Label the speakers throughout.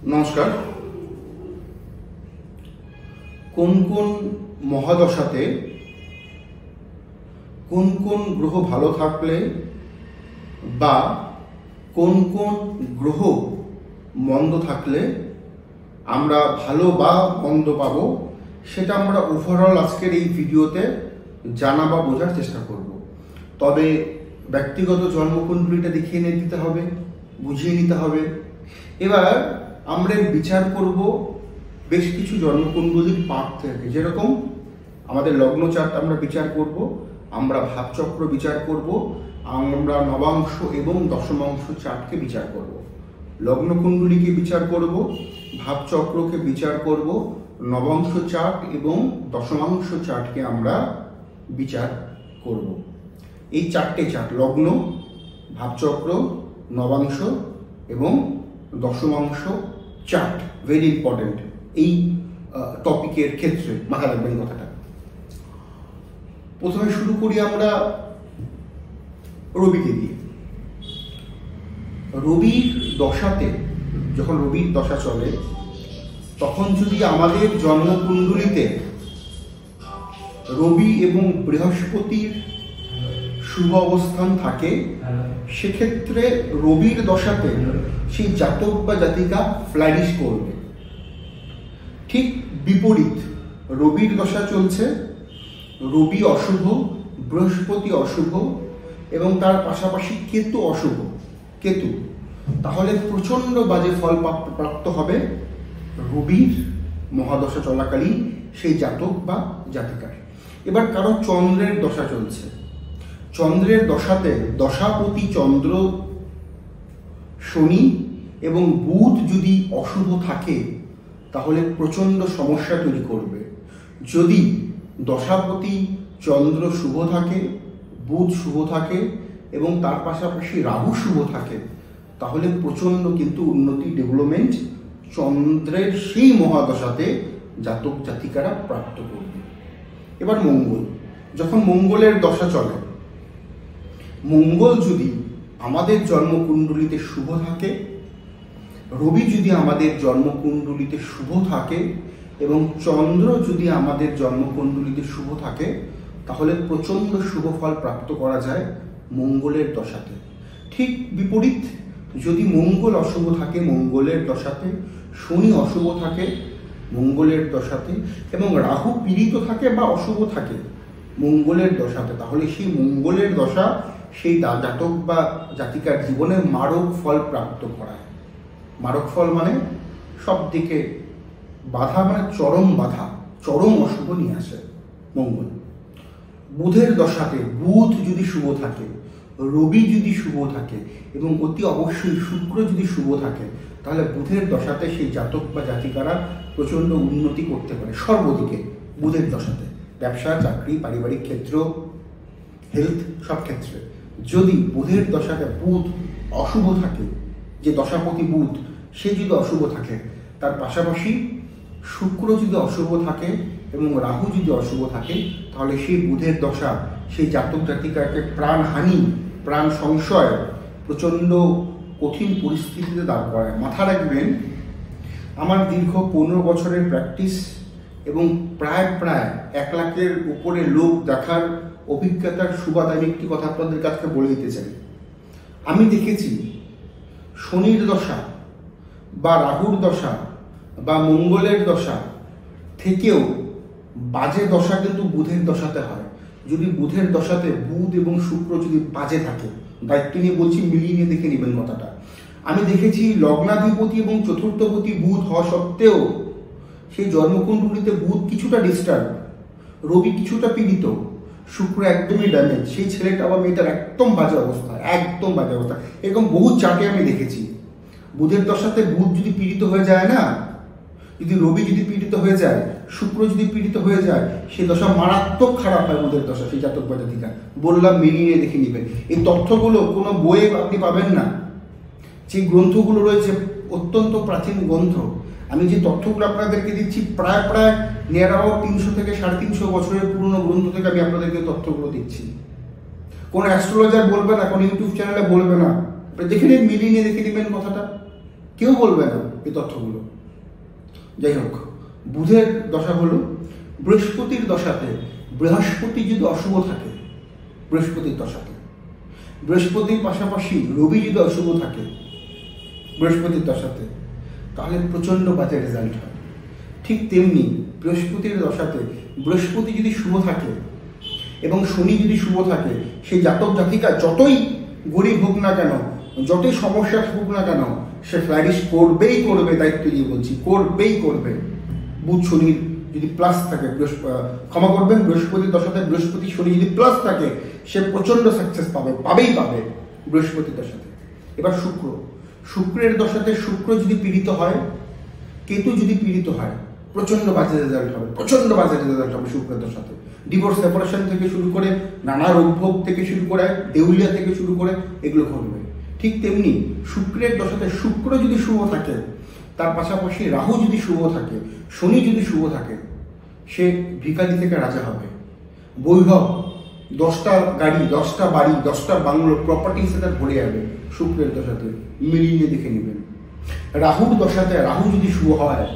Speaker 1: নমস্কার। কোন কোন মহাদশাতে কোন কোন গ্রহ ভালো থাকলে বা কোন কোন গ্রহ মন্দ থাকলে আমরা ভালো বা মন্দ পাবো, সেটা আমরা ওভারঅল আজকের এই ভিডিওতে জানা বা বোঝার চেষ্টা করব। তবে ব্যক্তিগত জন্মকুণ্ডলীটা দেখিয়ে দিতে হবে, বুঝিয়ে নিতে হবে। এবার আমরা বিচার করব বেশ কিছু জন্মকুণ্ডলীর পাঠ থেকে, যেরকম আমাদের লগ্ন চার্ট আমরা বিচার করব, আমরা ভাবচক্র বিচার করব, আমরা নবাংশ এবং দশমাংশ চার্টকে বিচার করব। লগ্নকুণ্ডলীকে বিচার করব, ভাবচক্রকে বিচার করব, নবাংশ চার্ট এবং দশমাংশ চার্টকে আমরা বিচার করব। এই চারটে চার্ট, লগ্ন, ভাবচক্র, নবাংশ এবং দশমাংশ চার্ট, ভেরি ইম্পর্টেন্ট এই টপিকের ক্ষেত্রে, মাথায় রাখবেন কথাটা। প্রথমে শুরু করি আমরা রবিকে দিয়ে। রবির দশাতে, যখন রবির দশা চলে, তখন যদি আমাদের জন্মকুণ্ডলীতে রবি এবং বৃহস্পতির শুভ অবস্থান থাকে, সেক্ষেত্রে রবির দশাতে সেই জাতক বা জাতিকা ফ্লারিশ করবে। ঠিক বিপরীত, রবির দশা চলছে, রবি অশুভ, বৃহস্পতি অশুভ এবং তার পাশাপাশি কেতু অশুভ, কেতু, তাহলে প্রচন্ড বাজে ফল প্রাপ্ত হবে রবির মহাদশা চলাকালীন সেই জাতক বা জাতিকার। এবার কারো চন্দ্রের দশা চলছে, চন্দ্রের দশাতে দশাপতি চন্দ্র, শনি এবং বুধ যদি অশুভ থাকে, তাহলে প্রচন্ড সমস্যা তৈরি করবে। যদি দশাপতি চন্দ্র শুভ থাকে, বুধ শুভ থাকে এবং তার পাশাপাশি রাহু শুভ থাকে, তাহলে প্রচন্ড কিন্তু উন্নতি, ডেভেলপমেন্ট চন্দ্রের সেই মহাদশাতে জাতক জাতিকারা প্রাপ্ত করবে। এবার মঙ্গল, যখন মঙ্গলের দশা চলে, মঙ্গল যদি আমাদের জন্মকুণ্ডলীতে শুভ থাকে, রবি যদি আমাদের জন্মকুণ্ডলীতে শুভ থাকে এবং চন্দ্র যদি আমাদের জন্মকুণ্ডলীতে শুভ থাকে, তাহলে প্রচন্ড শুভ ফল প্রাপ্ত করা যায় মঙ্গলের দশাতে। ঠিক বিপরীত, যদি মঙ্গল অশুভ থাকে মঙ্গলের দশাতে, শনি অশুভ থাকে মঙ্গলের দশাতে এবং রাহু পীড়িত থাকে বা অশুভ থাকে মঙ্গলের দশাতে, তাহলে সেই মঙ্গলের দশা সেই জাতক বা জাতিকার জীবনে মারক ফল প্রাপ্ত করায়। মারক ফল মানে সব দিকে বাধা, মানে চরম বাধা, চরম অশুভ নিয়ে আসে মঙ্গল। বুধের দশাতে বুধ যদি শুভ থাকে, রবি যদি শুভ থাকে এবং অতি অবশ্যই শুক্র যদি শুভ থাকে, তাহলে বুধের দশাতে সেই জাতক বা জাতিকারা প্রচণ্ড উন্নতি করতে পারে সর্বদিকে। বুধের দশাতে ব্যবসা, চাকরি, পারিবারিক ক্ষেত্র, হেলথ, সব ক্ষেত্রে। যদি বুধের দশাতে বুধ অশুভ থাকে, যে দশাপতি বুধ সে যদি অশুভ থাকে, তার পাশাপাশি শুক্র যদি অশুভ থাকে এবং রাহু যদি অশুভ থাকে, তাহলে সেই বুধের দশা সেই জাতক জাতিকাকে প্রাণহানি, প্রাণ সংশয়, প্রচণ্ড কঠিন পরিস্থিতিতে দাঁড় করায়। মাথা রাখবেন, আমার দীর্ঘ 15 বছরের প্র্যাকটিস এবং প্রায় 1 লাখের উপরে লোক দেখার অভিজ্ঞতার সুবাদে আমি একটি কথা আপনাদের কাছে বলে দিতে চাই। আমি দেখেছি শনির দশা বা রাহুর দশা বা মঙ্গলের দশা থেকেও বাজে দশা কিন্তু বুধের দশাতে হয়। যদি বুধের দশাতে বুধ এবং শুক্র যদি বাজে থাকে, দায়িত্ব নিয়ে বলছি, মিলিয়ে নিয়ে দেখে নেবেন কথাটা। আমি দেখেছি লগ্নাধিপতি এবং চতুর্থপতি বুধ হওয়া সত্ত্বেও সেই জন্মকুণ্ডলীতে বুধ কিছুটা ডিস্টার্ব, রবি কিছুটা পীড়িত, শুক্র একদমই ড্যামেজ, সেই ছেলেটা বা মেয়েটার একদম বাজে অবস্থা, একদম বাজে অবস্থা। এরকম বহু চার্টে আমি দেখেছি। বুধের দশাতে বুধ যদি পীড়িত হয়ে যায় না, যদি রবি যদি পীড়িত হয়ে যায়, শুক্র যদি পীড়িত হয়ে যায়, সেই দশা মারাত্মক খারাপ হয় বুধের দশা সেই জাতক বা জাতিকা। বললাম, মিলিয়ে দেখে নেবেন। এই তথ্যগুলো কোনো বইয়ে আপনি পাবেন না। যে গ্রন্থগুলো রয়েছে অত্যন্ত প্রাচীন গ্রন্থ, আমি যে তথ্যগুলো আপনাদেরকে দিচ্ছি প্রায় নিয়ার অ্যাবাউট 300 থেকে 350 বছরের পুরনো গ্রন্থ থেকে আমি আপনাদেরকে তথ্যগুলো দিচ্ছি। কোনো অ্যাস্ট্রোলজার বলবে না, কোনো ইউটিউব চ্যানেলে বলবে না। দেখে নিন, মিলিয়ে দেখে নেবেন কথাটা। কেউ বলবে না এই তথ্যগুলো। যাই হোক, বুধের দশা হলো বৃহস্পতির দশাতে, বৃহস্পতি যদি অশুভ থাকে, বৃহস্পতির দশাতে, বৃহস্পতির পাশাপাশি রবি যদি অশুভ থাকে বৃহস্পতির দশাতে, তাহলে প্রচণ্ড বাজে রেজাল্ট হয়। ঠিক তেমনি বৃহস্পতির দশাতে বৃহস্পতি যদি শুভ থাকে এবং শনি যদি শুভ থাকে, সেই জাতক জাতিকা যতই গরিব হোক না কেন, যতই সমস্যা থাকুক না কেন, সে ফ্লারিশ করবেই করবে, দায়িত্ব দিয়ে বলছি, করবেই করবে। বুধ শনির যদি প্লাস থাকে, ক্ষমা করবেন, বৃহস্পতির দশাতে বৃহস্পতি শনি যদি প্লাস থাকে, সে প্রচণ্ড সাকসেস পাবেই পাবে বৃহস্পতির দশাতে। এবার শুক্রের দশাতে শুক্র যদি পীড়িত হয়, কেতু যদি পীড়িত হয়, প্রচণ্ড বাজে রেজাল্ট হবে, প্রচণ্ড বাজে রেজাল্ট হবে শুক্রের দশাতে। ডিভোর্স, সেপারেশন থেকে শুরু করে, নানা রোগভোগ থেকে শুরু করে, দেউলিয়া থেকে শুরু করে, এগুলো ঘটবে। ঠিক তেমনি শুক্রের দশাতে শুক্র যদি শুভ থাকে, তার পাশাপাশি রাহু যদি শুভ থাকে, শনি যদি শুভ থাকে, সে ভিখারি থেকে রাজা হবে। বৈভব, 10টা গাড়ি, 10টা বাড়ি, 10টা বাংলো, প্রপার্টি সেটা ভরে যাবে শুক্রের দশাতে। মিলিয়ে দেখে নেবেন। রাহুর দশাতে রাহু যদি শুভ হয়,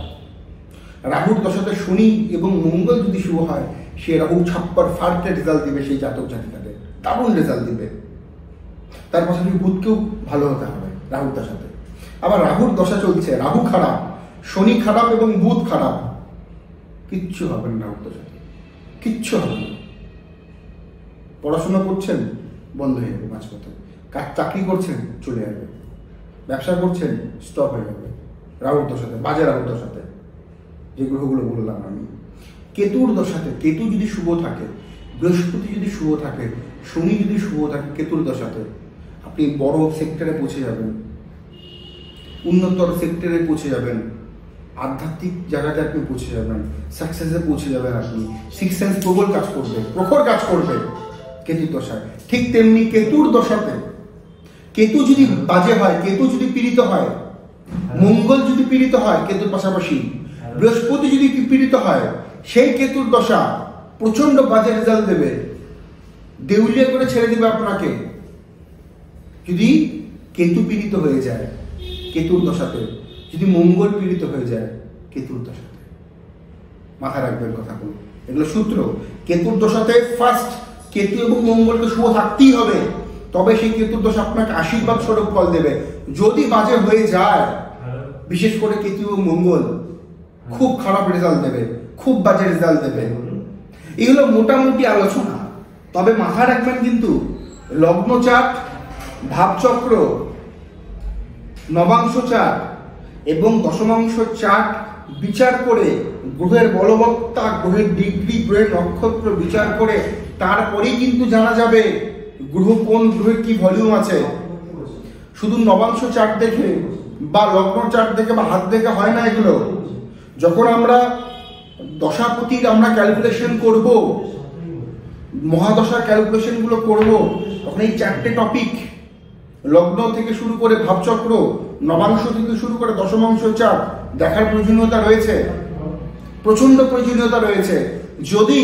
Speaker 1: রাহুর দশাতে শনি এবং মঙ্গল যদি শুভ হয়, সে রাহু ছাপ্পার ফার্স্ট রেজাল্ট দিবে সেই জাতক জাতিকাদের, দারুণ রেজাল্ট দিবে। তার পাশাপাশি বুধকেও ভালো হতে হবে রাহুর দশাতে। আবার রাহুর দশা চলছে, রাহু খারাপ, শনি খারাপ এবং বুধ খারাপ, কিচ্ছু হবে না রাহুর দশাতে, কিচ্ছু হবে না। পড়াশোনা করছেন, বন্ধ হয়ে যাবে মাঝপথে। চাকরি করছেন, চলে যাবে। ব্যবসা করছেন, স্টপ হয়ে যাবে রাহুর দশাতে, বাজে রাহুর দশাতে, যে গ্রহগুলো বললাম আমি। কেতুর দশাতে, কেতু যদি শুভ থাকে, বৃহস্পতি যদি শুভ থাকে, শনি যদি শুভ থাকে কেতুর দশাতে, আপনি বড় সেক্টরে পৌঁছে যাবেন, উন্নতর সেক্টরে পৌঁছে যাবেন, আধ্যাত্মিক জায়গাতে আপনি পৌঁছে যাবেন, সাকসেসে পৌঁছে যাবেন। আপনি সিক্স সেন্স প্রবল কাজ করবে, প্রখর কাজ করবে কেতুর দশায়। ঠিক তেমনি কেতুর দশাতে কেতু যদি বাজে হয়, কেতু যদি পীড়িত হয়, মঙ্গল যদি পীড়িত হয় কেতুর পাশাপাশি, বৃহস্পতি যদি পীড়িত হয়, সেই কেতুর দশা প্রচন্ড বাজে রেজাল্ট দেবে, দেউলিয়া করে ছেড়ে দেবে আপনাকে। যদি কেতু পীড়িত হয়ে যায় কেতুর দশাতে, যদি মঙ্গল পীড়িত হয়ে যায় কেতুর দশাতে, মাথায় রাখবেন কথাগুলো, এগুলো সূত্র। কেতুর দশাতে ফার্স্ট কেতু এবং মঙ্গলকে শুভ থাকতেই হবে, তবে সেই কেতুর দশা আপনাকে আশীর্বাদ স্বরূপ ফল দেবে। যদি বাজে হয়ে যায়, বিশেষ করে কেতু এবং মঙ্গল, খুব খারাপ রেজাল্ট দেবে, খুব বাজে রেজাল্ট দেবে। এগুলো মোটামুটি আলোচনা, তবে মাথায় রাখবেন কিন্তু লগ্ন চার্ট, ভাবচক্র, নবাংশ চার্ট এবং দশমাংশ চার্ট বিচার করে, গ্রহের বলবত্তা, গ্রহের ডিগ্রি, গ্রহের নক্ষত্র বিচার করে তারপরেই কিন্তু জানা যাবে গ্রহ কোন গ্রহের কি ভলিউম আছে। শুধু নবাংশ চার্ট দেখে বা লগ্ন চার্ট দেখে বা হাত দেখে হয় না এগুলো। যখন আমরা দশাপতির আমরা ক্যালকুলেশন করব, মহাদশার ক্যালকুলেশন গুলো করব, তখন এই 4টে টপিক, লগ্ন থেকে শুরু করে ভাবচক্র, নবাংশ থেকে শুরু করে দশমাংশ চার্ট দেখার প্রয়োজনীয়তা রয়েছে, প্রচন্ড প্রয়োজনীয়তা রয়েছে। যদি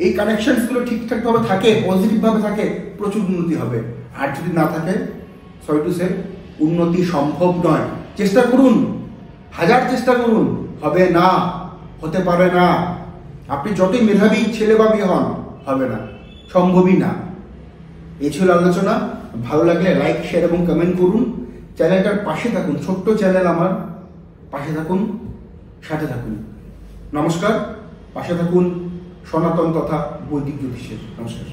Speaker 1: এই কানেকশনস গুলো ঠিকঠাক ভাবে থাকে, পজিটিভ ভাবে থাকে, প্রচুর উন্নতি হবে। আর যদি না থাকে, সরি টু সে, উন্নতি সম্ভব নয়। চেষ্টা করুন, হাজার চেষ্টা করুন, হবে না, হতে পারে না। আপনি যতই মেধাবী ছেলে বা মেয়ে হন, হবে না, সম্ভবই না। এই ছিল আলোচনা। ভালো লাগলে লাইক, শেয়ার এবং কমেন্ট করুন। চ্যানেলটার পাশে থাকুন, ছোট্ট চ্যানেল আমার, পাশে থাকুন, সাথে থাকুন। নমস্কার, পাশে থাকুন সনাতন তথা বৈদিক জ্যোতিষের। নমস্কার।